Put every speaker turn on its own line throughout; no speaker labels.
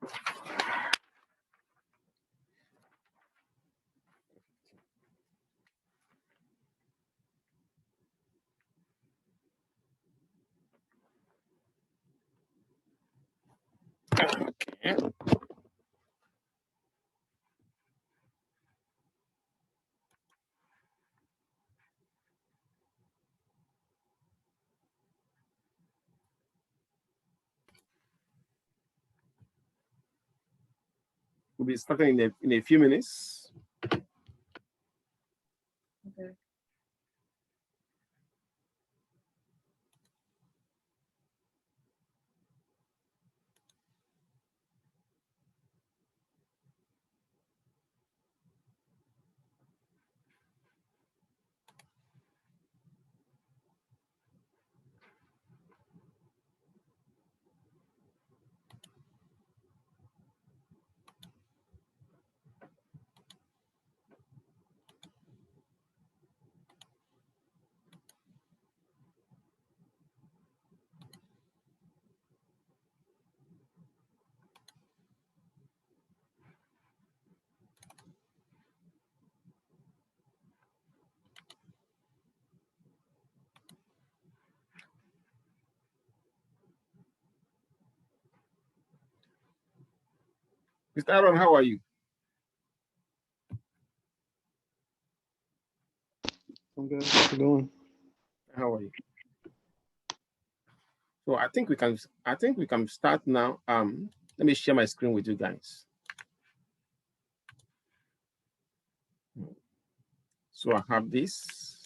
Okay. We'll be starting in a few minutes.
Okay.
Mr. Aaron, how are you?
I'm good. How's it going?
How are you? So I think we can start now. Let me share my screen with you guys. So I have this.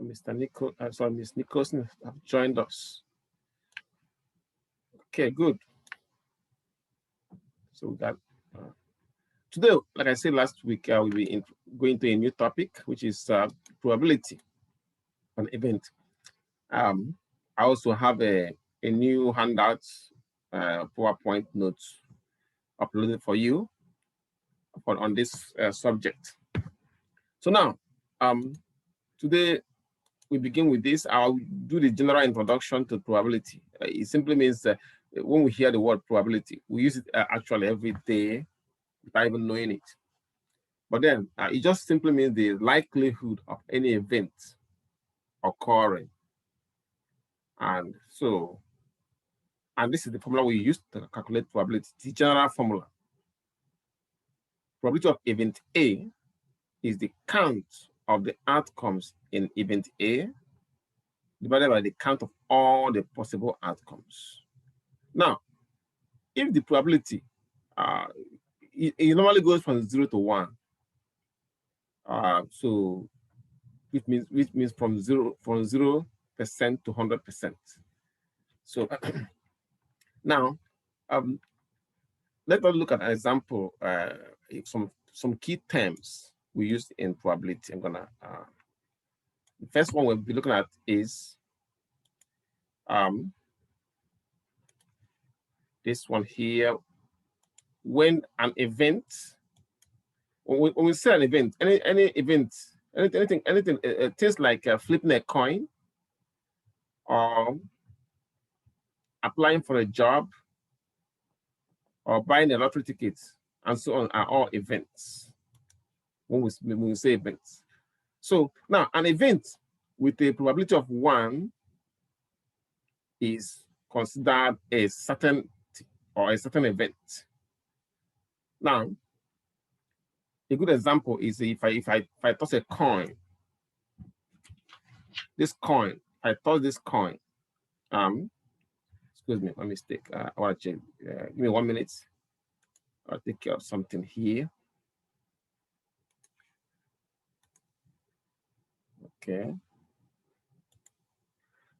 Mr. Nico, sorry, Miss Nicholson have joined us. Okay, good. So we got today, like I said last week, we'll be going to a new topic, which is probability of an event. I also have a new handout, PowerPoint notes uploaded for you on this subject. So now, today we begin with this. I'll do the general introduction to probability. It simply means that when we hear the word probability, we use it actually every day without even knowing it. But then it just simply means the likelihood of any event occurring. And so, and this is the formula we use to calculate probability, the general formula. Probability of event A is the count of the outcomes in event A divided by the count of all the possible outcomes. Now, if the probability, it normally goes from 0 to 1. So which means from 0% to 100%. So now, let us look at an example, some key terms we use in probability. I'm gonna the first one we'll be looking at is this one here. When an event, when we say an event, any event, anything, things like flipping a coin or applying for a job or buying a lottery ticket and so on are all events when we say events. So now an event with a probability of 1 is considered a certainty or a certain event. Now, a good example is if I toss a coin, this coin, I toss this coin. Excuse me, my mistake. I want to check. Give me 1 minute. I'll take care of something here. Okay.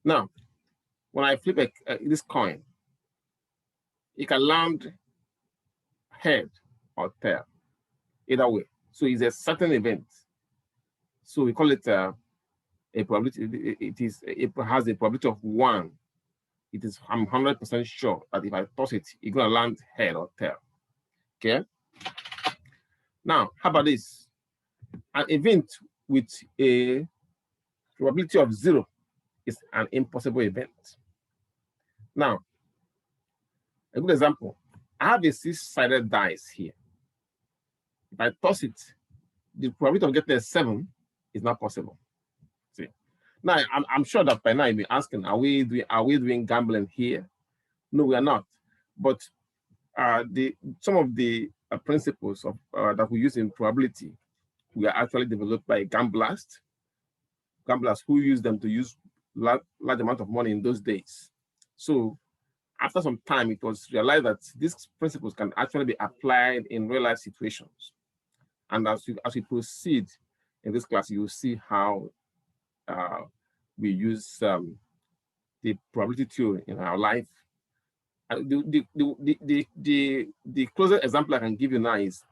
Now, when I flip this coin, it can land head or tail, either way. So it's a certain event. So we call it a probability. It has a probability of 1. It is, I'm 100% sure that if I toss it, it's gonna land head or tail. Okay. Now, how about this? An event with a probability of 0 is an impossible event. Now, A good example, I have a 6-sided dice here. If I toss it, the probability of getting a 7 is not possible. See, now I'm sure that by now you'll be asking, are we doing gambling here? No, we are not. But some of the principles of that we use in probability, we are actually developed by gamblers who use them to use large amount of money in those days. So after some time, it was realized that these principles can actually be applied in real life situations. And as we proceed in this class, you will see how we use the probability theory in our life. The closest example I can give you now is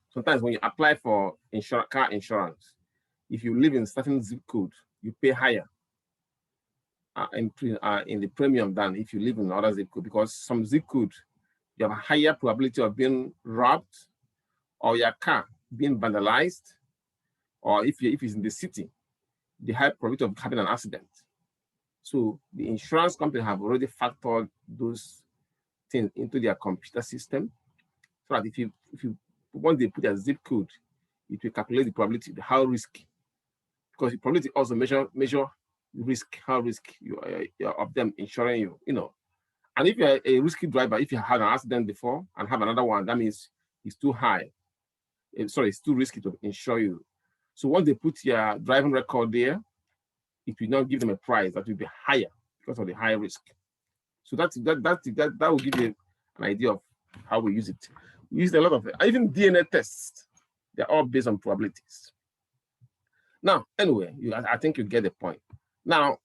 sometimes when you apply for car insurance, if you live in a certain zip code, you pay higher in the premium than if you live in another zip code, because some zip code, you have a higher probability of being robbed or your car being vandalized, or if it's in the city, the high probability of having an accident. So the insurance company have already factored those things into their computer system, so that if you once they put a zip code, it will calculate the probability, how risky, because the probability also measure risk, how risky you're of them insuring you, And if you're a risky driver, if you had an accident before and have another one, that means it's too high. It's too risky to insure you. So once they put your driving record there, it will not give them a price that will be higher because of the high risk. So that will give you an idea of how we use it. We use a lot of even DNA tests. They're all based on probabilities. Now, anyway, I think you get the point. Now,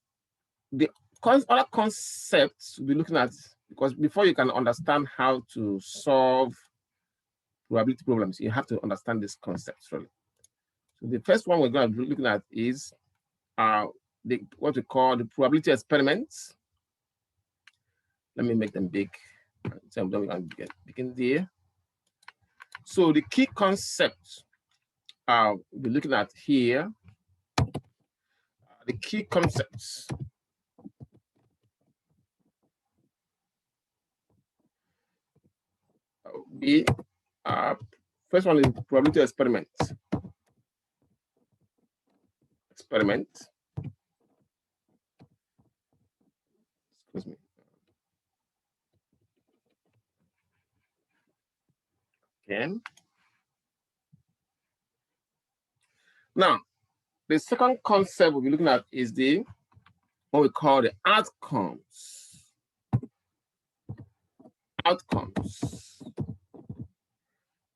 the other concepts we'll be looking at, because before you can understand how to solve probability problems, you have to understand these concepts really. So the first one we're going to be looking at is what we call the probability experiments. Let me make them big. So then we can begin there. So the key concepts we'll be looking at here, the key concepts be first one is probability experiment. Excuse me. Again. Now, the second concept we'll be looking at is what we call the outcomes.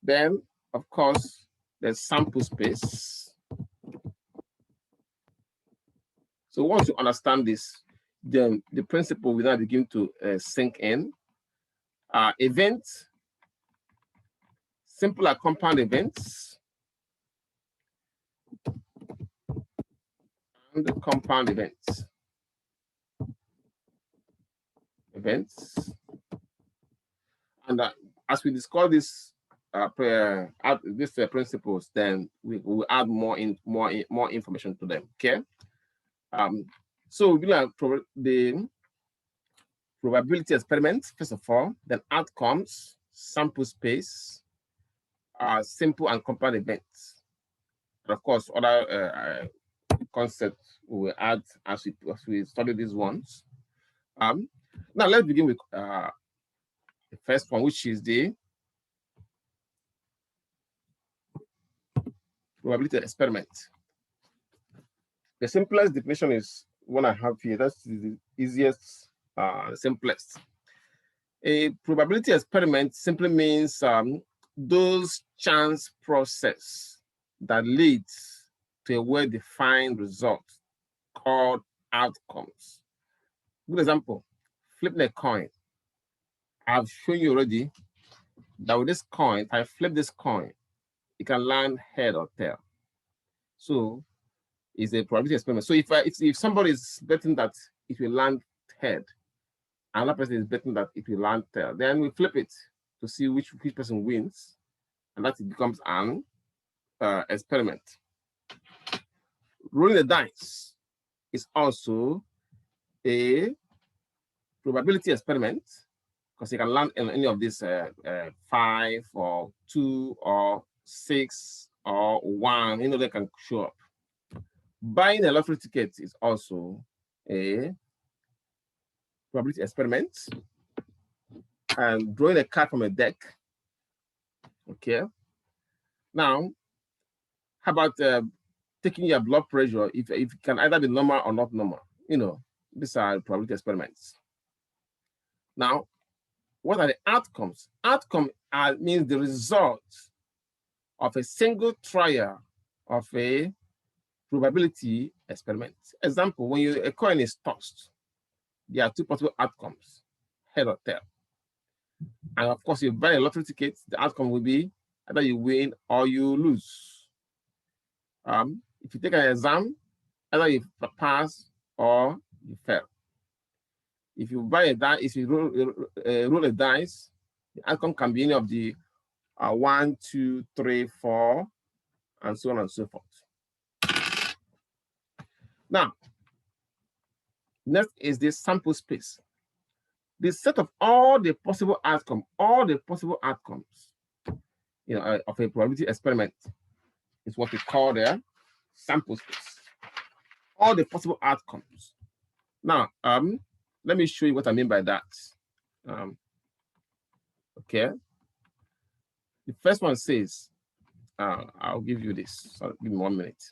Then, of course, there's sample space. So once you understand this, then the principle will now begin to sink in. Events, simple and compound events, and compound events. And as we discuss this principles, then we will add more information to them. Okay. So we like the probability experiments first of all, then outcomes, sample space, simple and compound events, and of course other concepts we will add as we study these ones. Now let's begin with the first one, which is the probability experiment. The simplest definition is one I have here. That's the easiest, simplest. A probability experiment simply means those chance process that leads to a well-defined result called outcomes. Good example, flipping a coin. I've shown you already that with this coin, if I flip this coin, it can land head or tail. So it's a probability experiment. So if somebody is betting that it will land head, another person is betting that it will land tail, then we flip it to see which person wins, and that becomes an experiment. Rolling the dice is also a probability experiment, because you can land in any of these 5 or 2 or 6 or 1, they can show up. Buying a lottery ticket is also a probability experiment. And drawing a card from a deck. Okay. Now, how about taking your blood pressure if it can either be normal or not normal? These are probability experiments. Now, what are the outcomes? Outcome means the result of a single trial of a probability experiment. Example, when a coin is tossed, there are 2 possible outcomes, head or tail. And of course, you buy a lottery ticket, the outcome will be either you win or you lose. If you take an exam, either you pass or you fail. If you buy a dice, if you roll a dice, the outcome can be any of the 1, 2, 3, 4, and so on and so forth. Now, next is the sample space. The set of all the possible outcomes, of a probability experiment is what we call the sample space. All the possible outcomes. Now, let me show you what I mean by that. Okay. The first one says, I'll give you this. So give me 1 minute.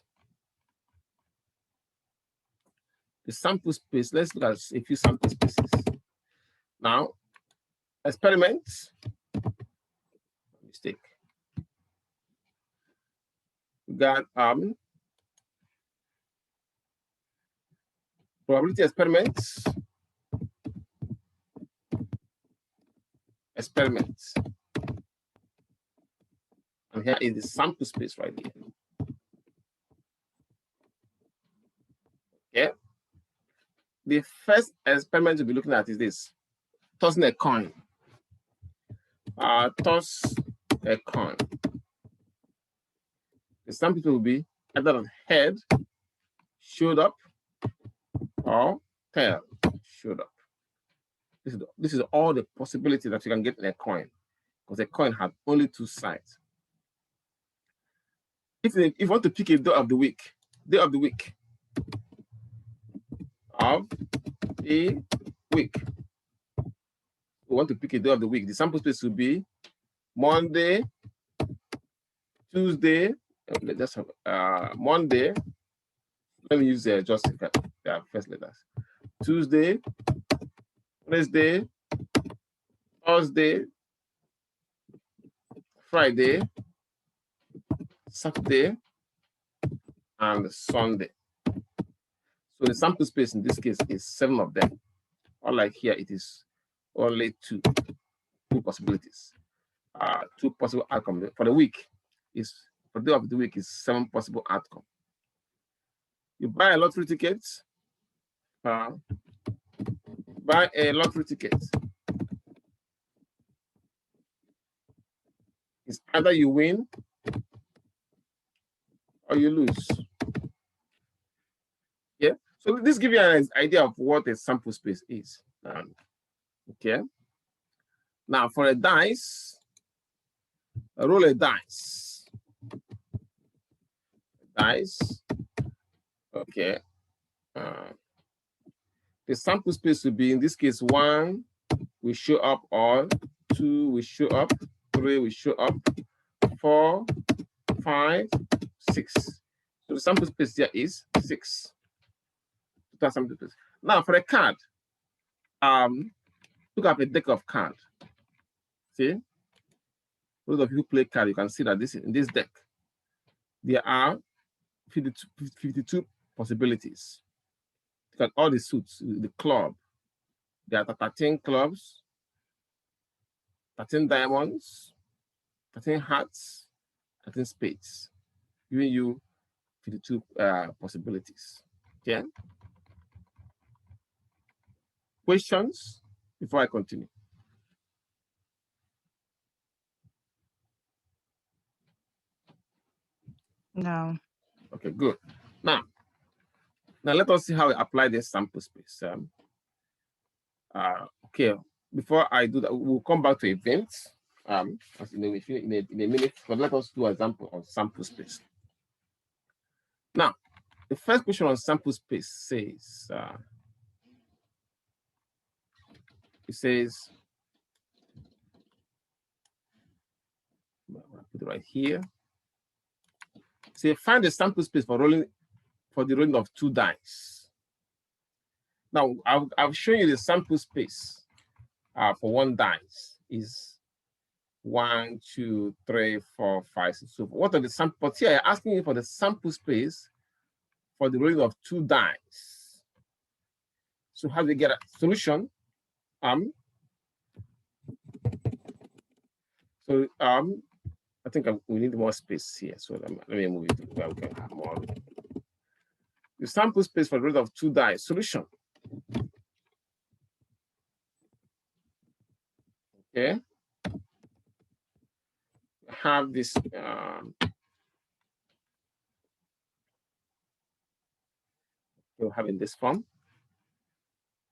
The sample space, let's look at a few sample spaces. Now, experiment, mistake. We got probability experiments. And here is the sample space right here. Okay. The first experiment to be looking at is this: tossing a coin. Toss a coin. The sample will be either head showed up or tail showed up. This is all the possibility that you can get in a coin, because a coin has only 2 sides. If you want to pick a day of the week, we want to pick a day of the week. The sample space will be Monday, Tuesday. Let's have Monday. Let me use just the first letters. Tuesday, Wednesday, Thursday, Friday, Saturday, and Sunday. So the sample space in this case is 7 of them. Unlike here, it is only 2 possibilities. 2 possible outcomes. For the week, for the day of the week is 7 possible outcomes. You buy a lottery ticket. It's either you win or you lose. Yeah. So this gives you an idea of what a sample space is. Okay. Now for a dice, roll a dice. Okay. The sample space will be, in this case, 1 will show up, or 2 will show up, 3 will show up, 4, 5, 6. So the sample space here is 6. Total sample space. Now for a card, look at a deck of cards. See, those of you who play card, you can see that in this deck, there are 52 possibilities. Look at all the suits, the club. There are 13 clubs, 13 diamonds, 13 hearts, 13 spades, giving you 52 possibilities. Okay. Questions before I continue?
No.
Okay, good. Now let us see how we apply this sample space. Okay, before I do that, we'll come back to events. As in a minute, but let us do an example on sample space. Now, the first question on sample space says, it says, I'll put it right here. Say, find the sample space for the rolling of 2 dice. Now, I've shown you the sample space for 1 dice is 1, 2, 3, 4, 5, 6. So what are the sample? But here I'm asking you for the sample space for the rolling of 2 dice. So how do we get a solution? I think we need more space here. So let me move it where we can have more. The sample space for the rolling of 2 dice solution. Okay. Have this we'll have in this form.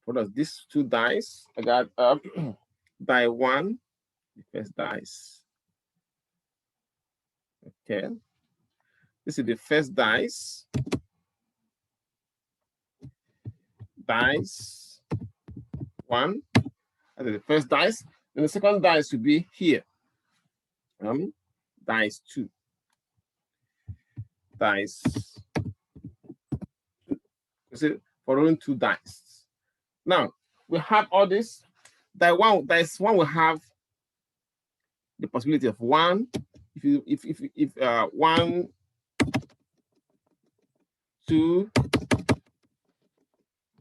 What are these 2 dice? I got die 1, the first dice. Okay. This is the first dice. Dice 1. That is the first dice. Then the second dice will be here. Dice 2. Dice 2. So for rolling 2 dice. Now we have all this. Dice 1 will have the possibility of 1. If 1, 2,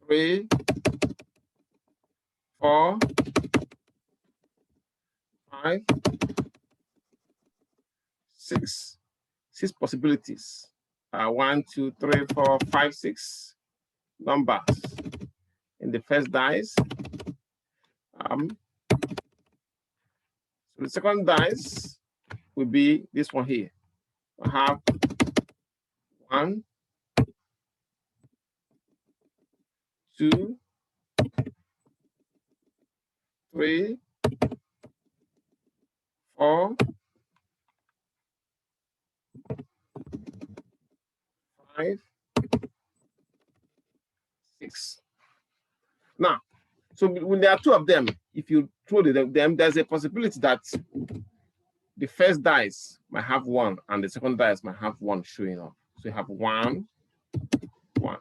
3, 4, 5, 6. 6 possibilities. 1, 2, 3, 4, 5, 6 numbers in the first dice. So the second dice will be this one here. I have 1, 2, 3, 4, 5, 6. Now, so when there are 2 of them, if you throw them, there's a possibility that the first dice might have 1 and the second dice might have 1 showing up. So you have 1, 1.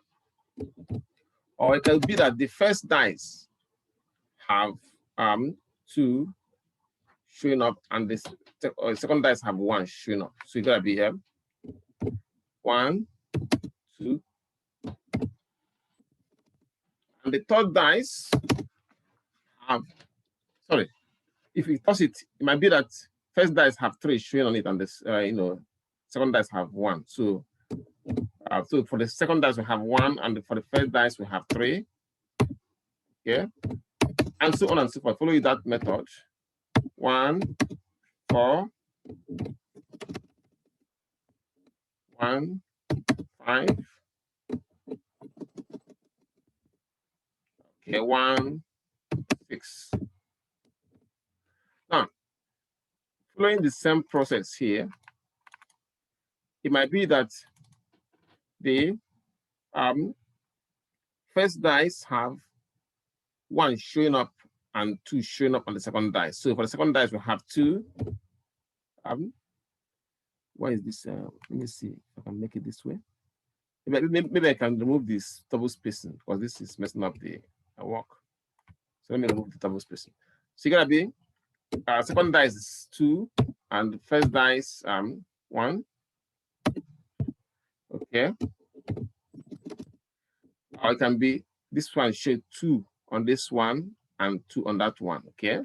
Or it can be that the first dice have 2 showing up and the second dice have 1 showing up. So you gotta be here. 1, 2. And the third dice have, sorry, if you toss it, it might be that first dice have 3 showing on it and this, second dice have 1. So, so for the second dice we have 1 and for the first dice we have 3. Okay. And so on and so forth. Follow that method. 1, 4, 1, 5. Okay, 1, 6. Now, following the same process here, it might be that the first dice have 1 showing up and 2 showing up on the second dice. So for the second dice, we have 2. Why is this? Let me see if I can make it this way. Maybe I can remove this double spacing because this is messing up the work. So let me remove the double spacing. So you're gonna be second dice is 2 and the first dice 1. Okay. Or it can be this one show 2 on this one and 2 on that one. Okay.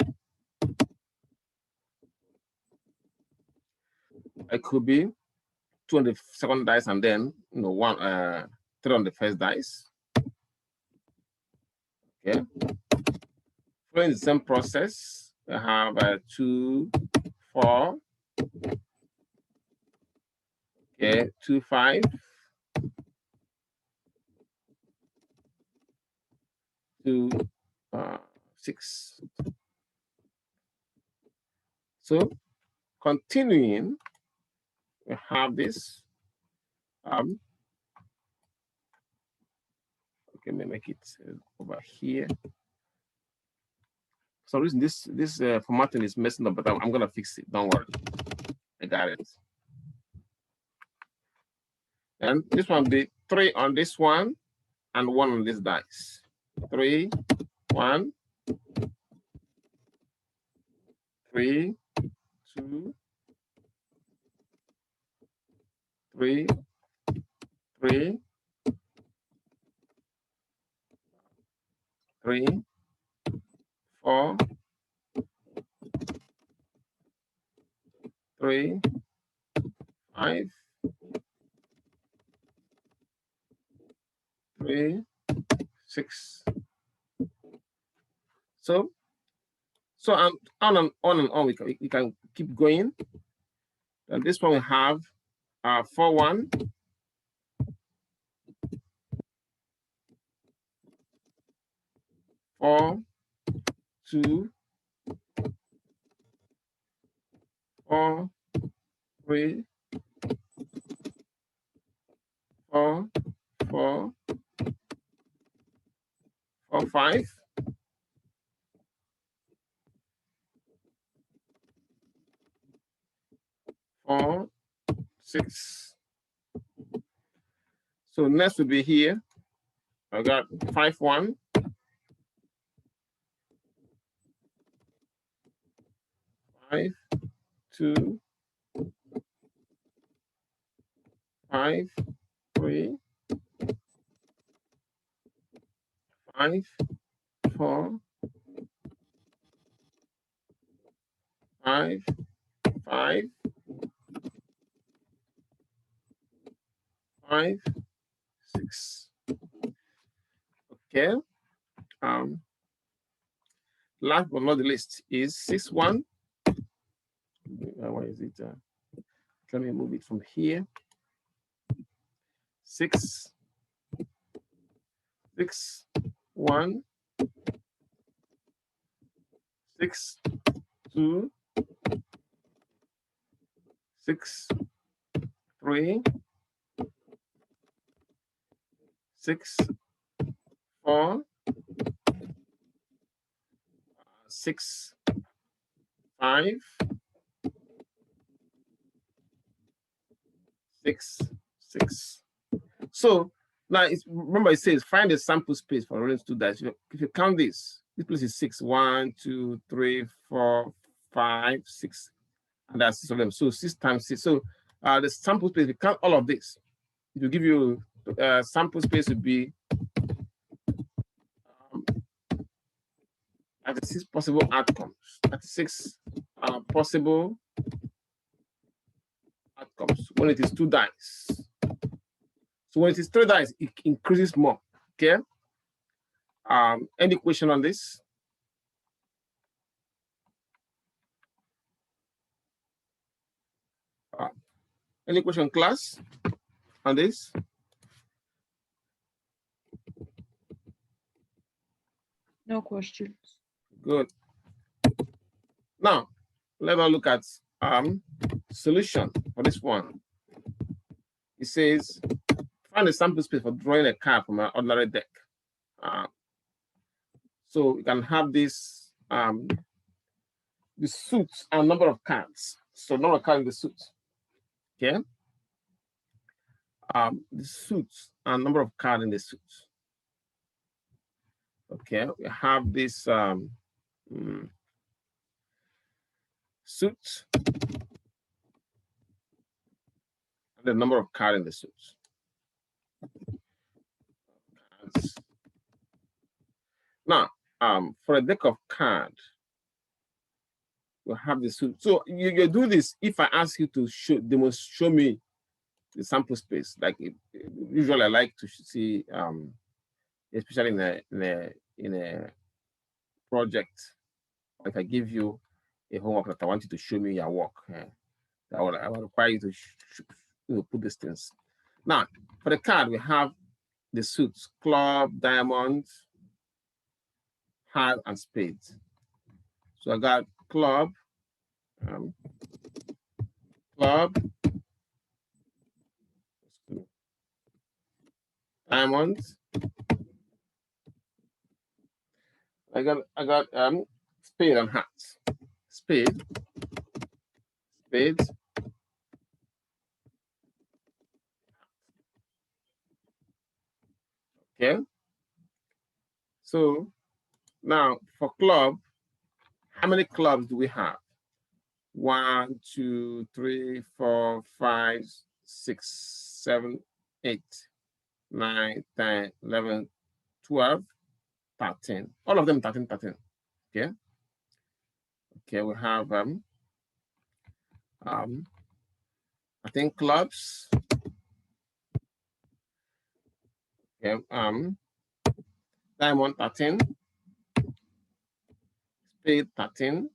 It could be 2 on the second dice and then 3 on the first dice. Okay. Following the same process, we have 2, 4. Okay, 2, 5. 2, 6. So continuing, we have this. Okay, let me make it over here. For some reason, this formatting is messing up, but I'm gonna fix it. Don't worry, I got it. And this one be 3 on this one and 1 on this dice. 3, 1, 3, 2, 3, 3, 3, 4, 3, 5, 3, 6. So on and on. We can keep going. And this one we have 4, 1, 4, 2, 4, 3, 4, 4, 4, 5, 4, 6. So next will be here. I got 5, 1, 5, 2, 5, 3, 5, 4, 5, 5, 5, 6. Okay. Last but not the least is 6, 1. Why is it? Let me move it from here. 6, 6, 1, 6, 2, 6, 3, 6, 4, 6, 5, 6, 6. So now remember it says find the sample space for rolling 2 dice. If you count this place is 6, 1, 2, 3, 4, 5, 6, and that's 6 of them. So 6 times 6. So the sample space, if you count all of this, it will give you sample space would be 36 possible outcomes. 36 possible outcomes when it is 2 dice. So when it is 3 dice, it increases more. Okay. Any question on this? Any question, class, on this?
No questions.
Good. Now, let us look at solution for this one. It says, find a sample space for drawing a card from an ordinary deck. So you can have this, the suits and number of cards. So number of cards in the suit. Okay. The suits and number of cards in the suit. Okay, we have this suit and the number of cards in the suit. Now, for a deck of cards, you have the suit. So you do this if I ask you to show me the sample space. Like usually I like to see, especially in a project, if I give you a homework that I want you to show me your work, I will require you to put these things. Now, for the card, we have the suits: club, diamond, heart, and spades. So I got club club, diamonds. I got spade and hats. Spade, spades. Okay. So now for club, how many clubs do we have? 1, 2, 3, 4, 5, 6, 7, 8, 9, 10, 11, 12, 13. All of them 13, 13. Okay. Okay, we have 13 clubs. Okay, diamond 13, spade 13,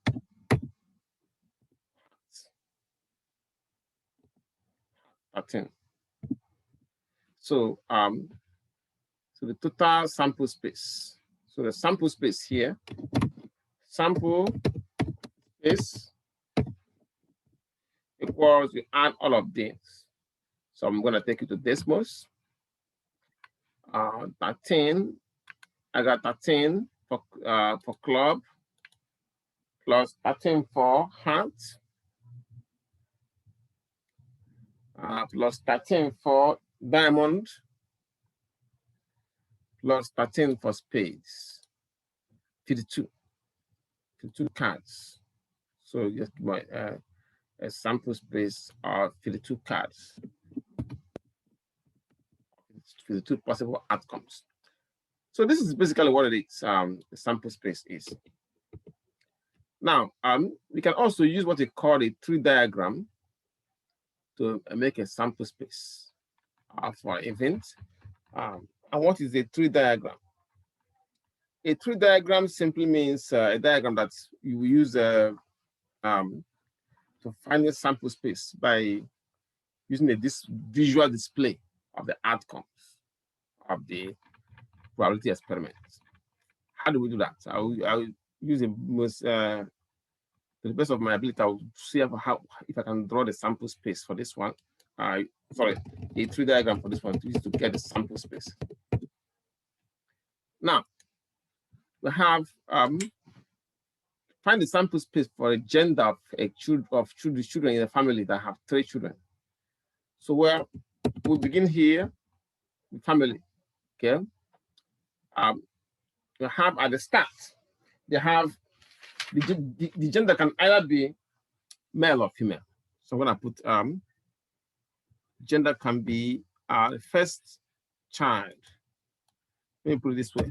So so the total sample space. So the sample space here, sample space equals, you add all of these. So I'm gonna take it to Desmos. 13, I got 13 for club, plus 13 for hat, plus 13 for diamond, plus 13 for spades. 52 cards. So just my a sample space of 52 cards. 52 possible outcomes. So this is basically what it is. The sample space is. Now, we can also use what we call a tree diagram to make a sample space for event. And what is a tree diagram? A tree diagram simply means a diagram that you use to find a sample space by using this visual display of the outcomes of the probability experiment. How do we do that? I will use the most, to the best of my ability, I will see if I can draw the sample space for this one. Sorry, a tree diagram for this one to get the sample space. Now, we have find the sample space for a gender of children in a family that have 3 children. So we begin here, the family, okay? We have at the start, they have the gender can either be male or female. So I'm gonna put gender can be the first child. Let me put it this way.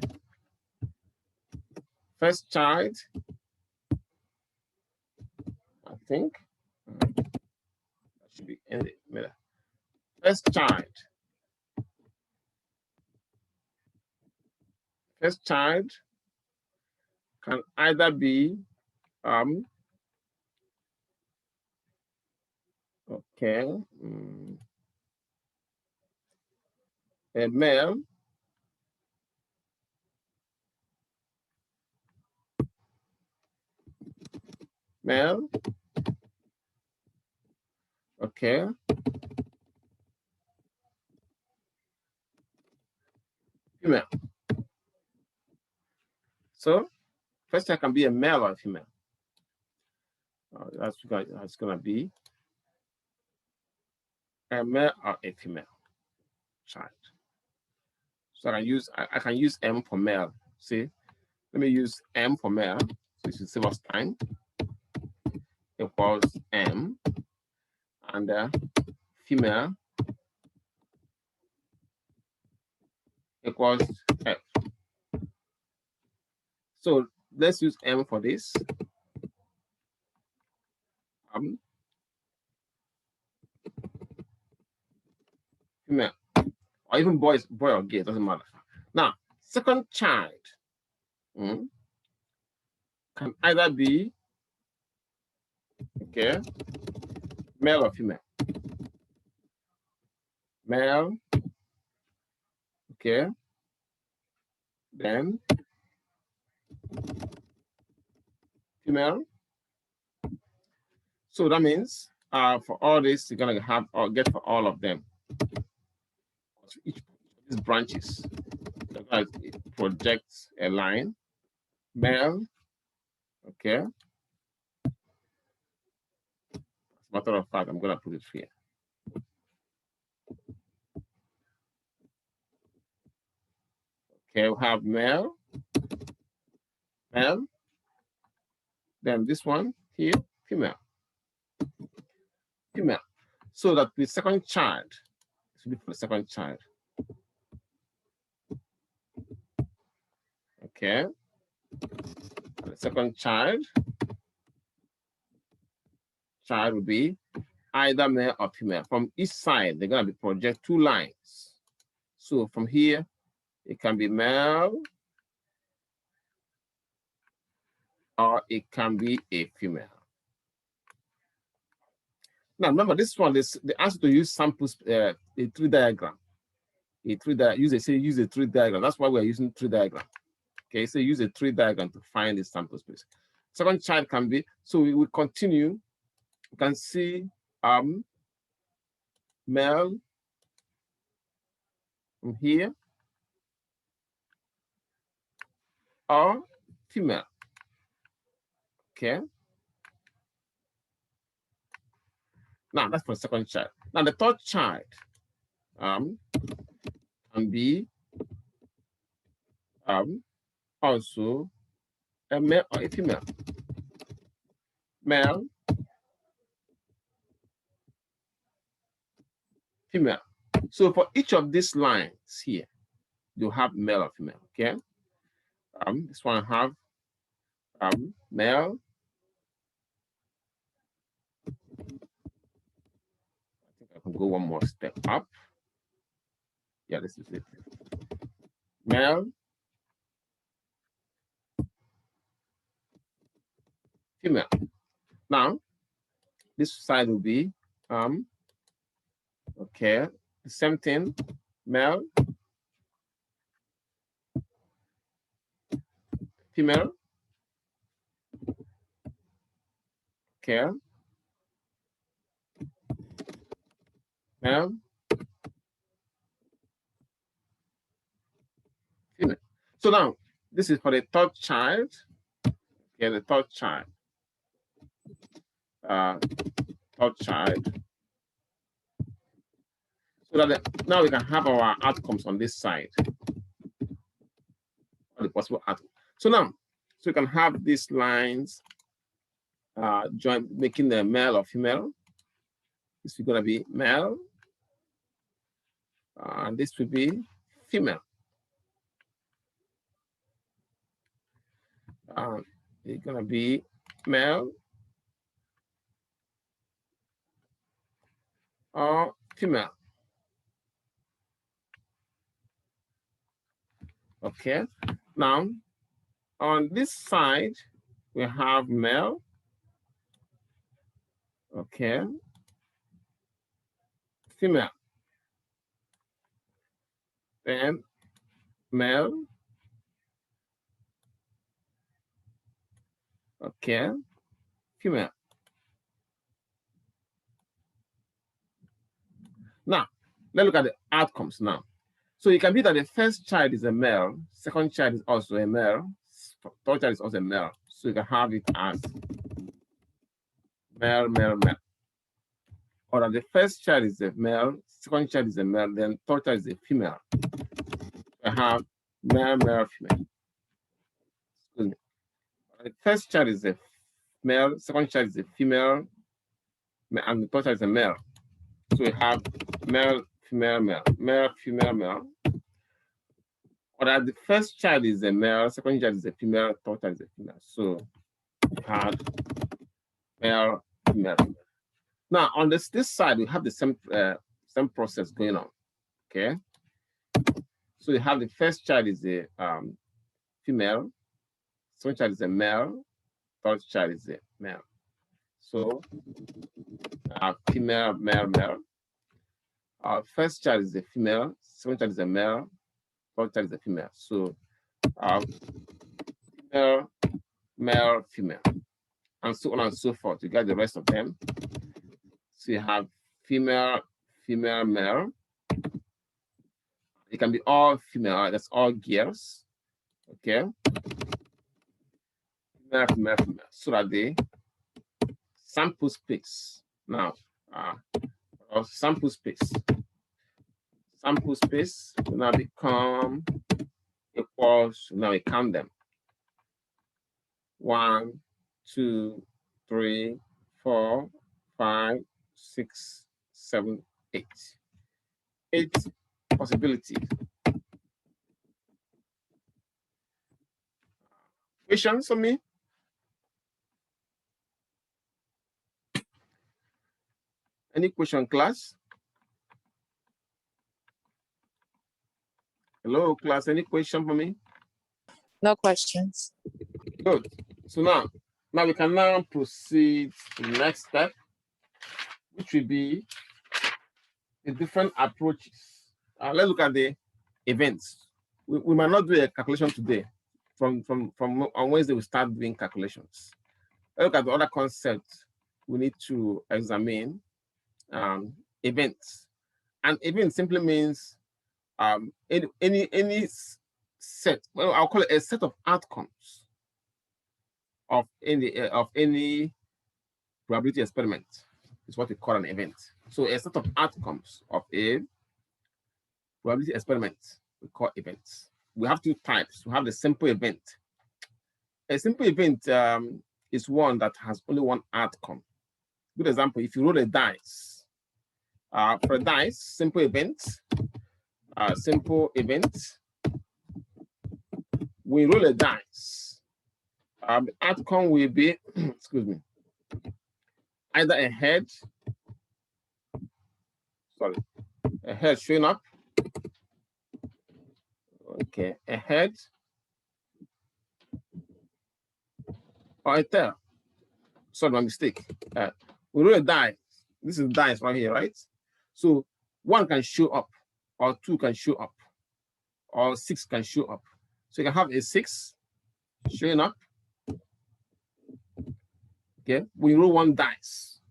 First child, I think that should be in the middle. First child. First child can either be a male, okay, female. So first child can be a male or a female. That's gonna be a male or a female child. So I can use M for male. See, let me use M for male. So it should save us time. Equals M, and female equals F. So let's use M for this. Female, or even boy or gay, doesn't matter. Now, second child can either be male or female. Male, then female, So that means for all this, you're gonna have or get for all of them. So each of these branches, you're gonna project a line, male, okay. As a matter of fact, I'm gonna put it here. Okay, we have male, male. Then this one here, female, female. So that the second child, this will be for the second child. Okay. And the second child will be either male or female. From each side, they're gonna be project two lines. So from here, it can be male or it can be a female. Now remember, this one is they ask you to use samples, a tree diagram. Use a tree diagram. That's why we're using tree diagram. Okay, so use a tree diagram to find the sample space. Second child can be, so we will continue. You can see male from here or female. Okay. Now that's for the second child. Now the third child can be also a male or a female. Male, female. So for each of these lines here, you have male or female. Okay. This one have male. I think I can go one more step up. Yeah, this is it. Male, female. Now, this side will be okay, the same thing, male, female, okay, male, female. So now, this is for the third child. Okay, the third child. Third child. So that now we can have our outcomes on this side. All the possible outcomes. So now, so we can have these lines join, making the male or female. This is going to be male. This will be female. It's going to be male or female. Okay. Now, on this side, we have male. Okay. Female. Then male. Okay. Female. Now, let's look at the outcomes now. So you can be that the first child is a male, second child is also a male, third child is also a male. So you can have it as male, male, male. Or that the first child is a male, second child is a male, then third child is a female. I have male, male, female. Excuse me. The first child is a male, second child is a female, and the third child is a male. So we have male, female, male, male, female, male. Or that the first child is a male, second child is a female, third child is a female. So we have male, female, female. Now on this side, we have the same process going on. Okay. So you have the first child is a female, second child is a male, third child is a male. So female, male, male. First child is a female, second child is a male, third child is a female. So female, male, female. and so on and so forth. You get the rest of them. So you have female, female, male. It can be all female, that's all girls. Okay. Female, female, female. So that the sample space now, sample space will now become equals, now we count them. 1, 2, 3, 4, 5, 6, 7, 8. 8 possibilities. Questions for me? Any question, class? Hello, class. Any question for me?
No questions.
Good. So now we can now proceed to the next step, which will be the different approaches. Let's look at the events. We might not do a calculation today. From on Wednesday, we start doing calculations. Let's look at the other concepts we need to examine. Events. And event simply means any set. Well, I'll call it a set of outcomes of any probability experiment is what we call an event. So a set of outcomes of a probability experiment we call events. We have two types. We have the simple event. A simple event is one that has only one outcome. Good example, if you roll a dice, for a dice, simple event, we roll a dice. The outcome will be, excuse me, either a head showing up. Okay, a head or a tail. Sorry, my mistake. We roll a die. This is dice right here, right? So 1 can show up, or 2 can show up, or 6 can show up. So you can have a 6 showing up. Okay, we roll 1 dice.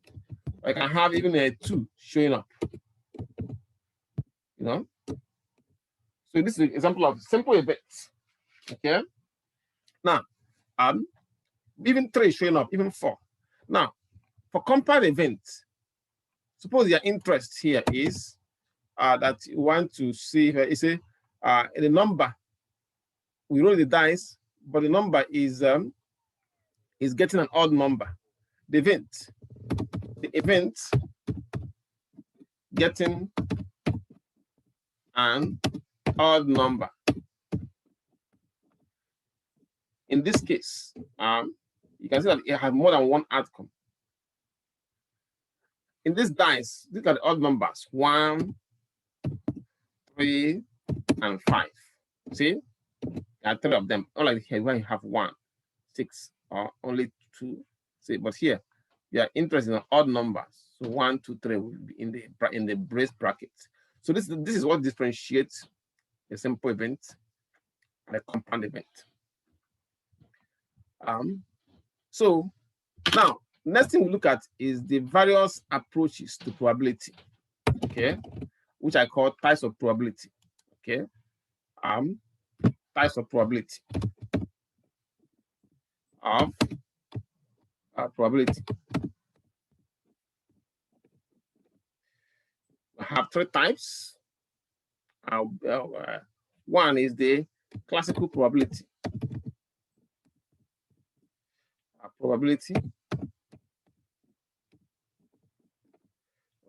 I can have even a 2 showing up. You know? So this is an example of simple events. Okay. Now, even 3 showing up, even 4. Now, for compound events, suppose your interest here is that you want to see, you say, the number, we roll the dice, but the number is getting an odd number. The event getting an odd number. In this case, you can see that it has more than one outcome. In this dice, look at the odd numbers: 1, 3, and 5. See, there are 3 of them. Unlike here, where you have 1, 6, or only 2. See, but here, you are interested in odd numbers. So 1, 2, 3 will be in the brace bracket. So this is what differentiates a simple event and a compound event. So now, next thing we look at is the various approaches to probability, okay, which I call types of probability, okay, types of probability of probability. I have 3 types. One is the classical probability. Probability.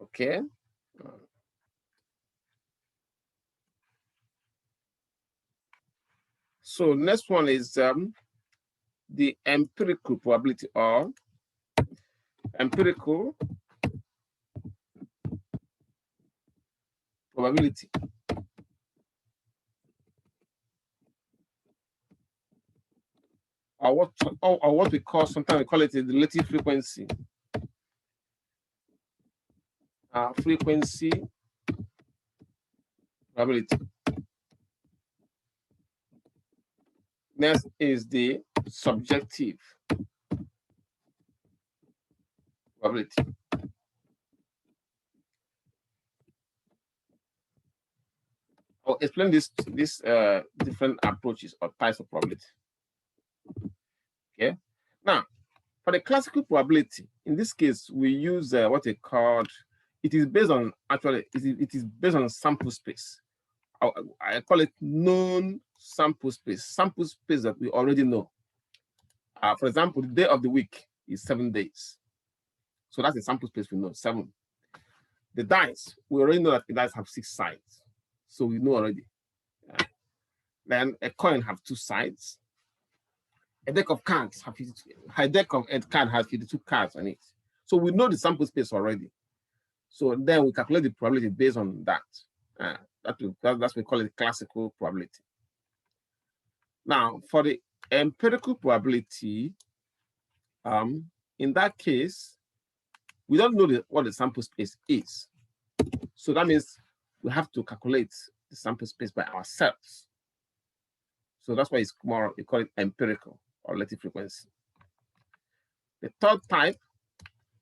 Okay. So next one is the empirical probability, or empirical probability. Or what we call, sometimes we call it a relative frequency. Frequency probability. Next is the subjective probability. I'll explain these different approaches or types of probability. Okay. Now, for the classical probability, in this case, we use what they called. It is based on it is based on sample space. I call it known sample space. Sample space that we already know. For example, the day of the week is 7 days. So that's the sample space we know, 7. The dice, we already know that the dice have 6 sides. So we know already. Then a coin have 2 sides. A deck of cards have 52. A deck of a card has 52 cards on it. So we know the sample space already. So then we calculate the probability based on that. That's what we call it classical probability. Now, for the empirical probability, in that case, we don't know what the sample space is. So that means we have to calculate the sample space by ourselves. So that's why it's more, we call it empirical or relative frequency. The third type,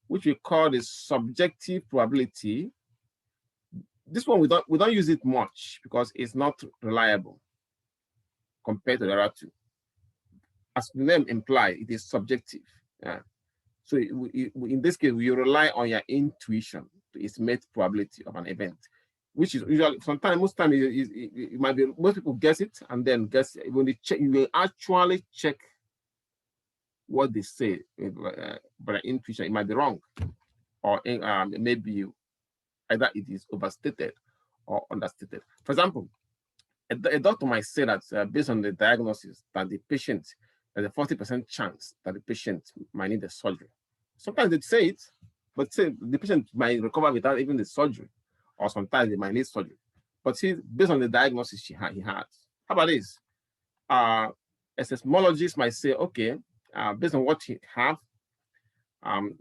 which we call the subjective probability, this one we don't use it much because it's not reliable compared to the other two. As the name implies, it is subjective. So in this case, we rely on your intuition to estimate probability of an event, which is usually sometimes most times it might be most people guess it and then guess when they check, you will actually check what they say, but intuition it might be wrong, or maybe either it is overstated or understated. For example, a doctor might say that based on the diagnosis that the patient, there's a 40% chance that the patient might need a surgery. Sometimes they say it, but say the patient might recover without even the surgery, or sometimes they might need surgery. But see, based on the diagnosis he has. How about this? A seismologist might say, okay, based on what he have,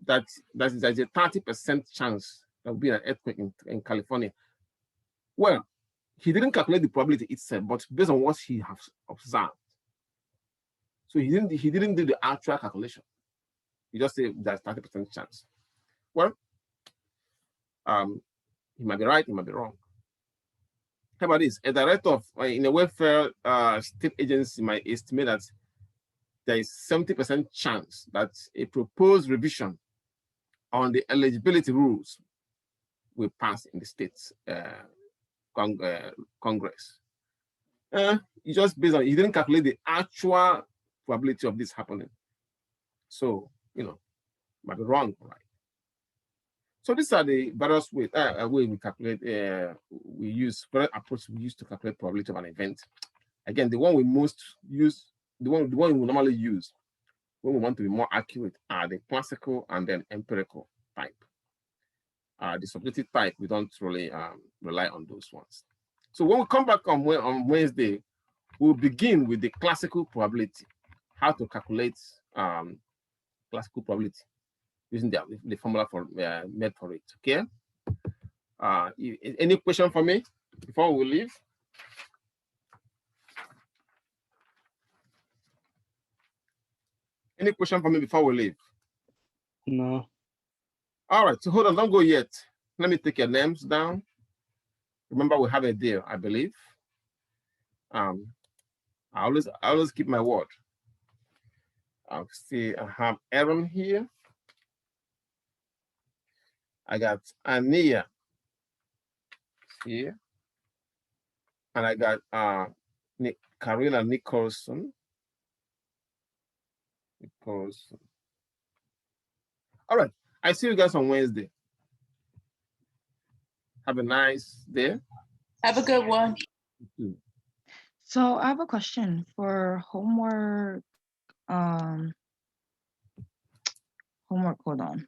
that there's a 30% chance there will be an earthquake in California. Well, he didn't calculate the probability itself, but based on what he has observed. So he didn't do the actual calculation. He just said there's 30% chance. Well, he might be right, he might be wrong. How about this? A director in a welfare state agency might estimate that there is 70% chance that a proposed revision on the eligibility rules will pass in the state Congress. He just based on, he didn't calculate the actual probability of this happening. So, might be wrong, right? So these are the various ways we calculate, we use, various approach we use to calculate probability of an event. Again, the one we most use, the one we normally use when we want to be more accurate are the classical and then empirical type. The subjective type, we don't really rely on those ones. So when we come back on Wednesday, we'll begin with the classical probability, how to calculate classical probability using the formula for made for it. Okay. Any question for me before we leave? Any question for me before we leave?
No.
All right. So hold on, don't go yet. Let me take your names down. Remember, we have a deal, I believe. I always keep my word. I'll see. I have Aaron here. I got Ania here, and I got Karina Nicholson. All right. I see you guys on Wednesday. Have a nice day.
Have a good one.
So I have a question for homework. Homework, hold on.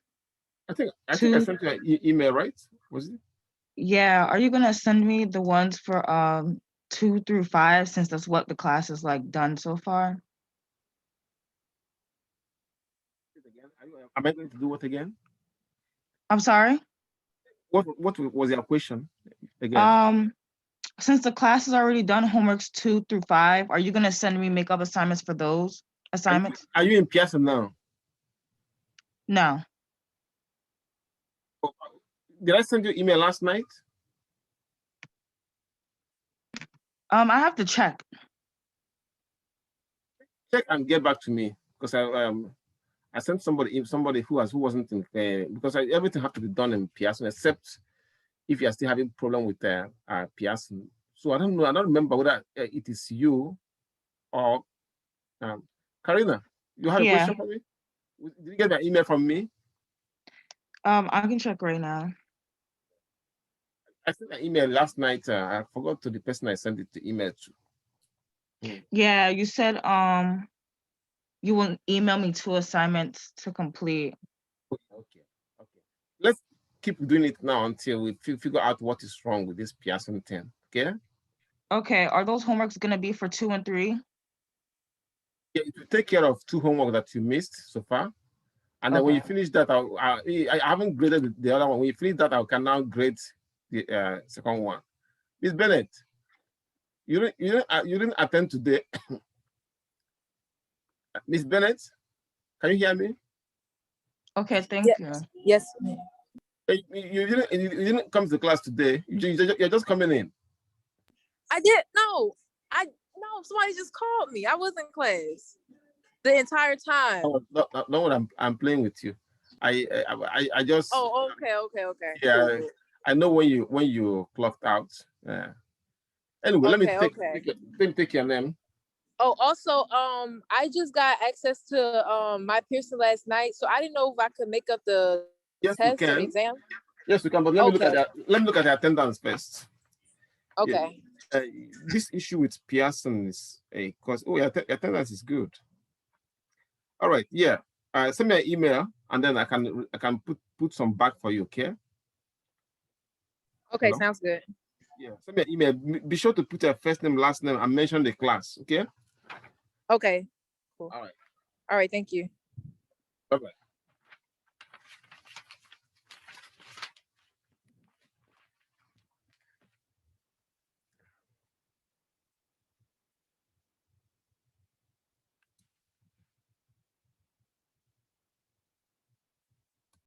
I think I sent you an email, right? Was it?
Yeah, are you gonna send me the ones for 2 through 5 since that's what the class is like done so far?
Am I going to do what again?
I'm sorry?
What was your question again?
Since the class is already done, homeworks 2 through 5, are you gonna send me makeup assignments for those assignments?
Are you in Pearson now?
No.
Did I send you email last night?
I have to check.
Check and get back to me, because I sent somebody who wasn't in, because everything had to be done in Pearson except if you are still having problem with Pearson. So I don't know. I don't remember whether it is you or Karina. You have a
Yeah.
question for me? Did you get an email from me?
I can check right now.
I sent an email last night. I forgot to the person I sent it to email to.
Yeah, you said you will email me 2 assignments to complete.
Okay. Let's keep doing it now until we figure out what is wrong with this Pearson 10. Okay?
Okay, are those homeworks gonna be for 2 and 3?
Yeah, it will take care of 2 homework that you missed so far. And then when you
Okay.
finish that, I haven't graded the other one. When you finish that, I can now grade the second one. Miss Bennett, you didn't attend today. Miss Bennett, can you hear me?
Okay, thank
Yeah.
you.
Yes.
You didn't come to class today. You're just coming in.
I did. No, somebody just called me. I was in class the entire time.
Oh, no, what I'm playing with you. I just.
Oh, okay.
Yeah,
Cool.
I know when you clocked out. Yeah. Anyway, let me take your name.
Oh, also, I just got access to my Pearson last night, so I didn't know if I could make up the
Yes, we
test or the
can.
exam.
Yes, we can. But let me look at
Okay.
that. Let me look at the attendance first.
Okay.
Yeah. This issue with Pearson is because your attendance is good. All right. Yeah. Send me an email and then I can put some back for you. Okay.
Okay.
Hello?
Sounds good.
Yeah. Send me an email. Be sure to put your first name, last name, and mention the class. Okay.
Okay. Cool.
All right.
All right. Thank you.
Bye bye.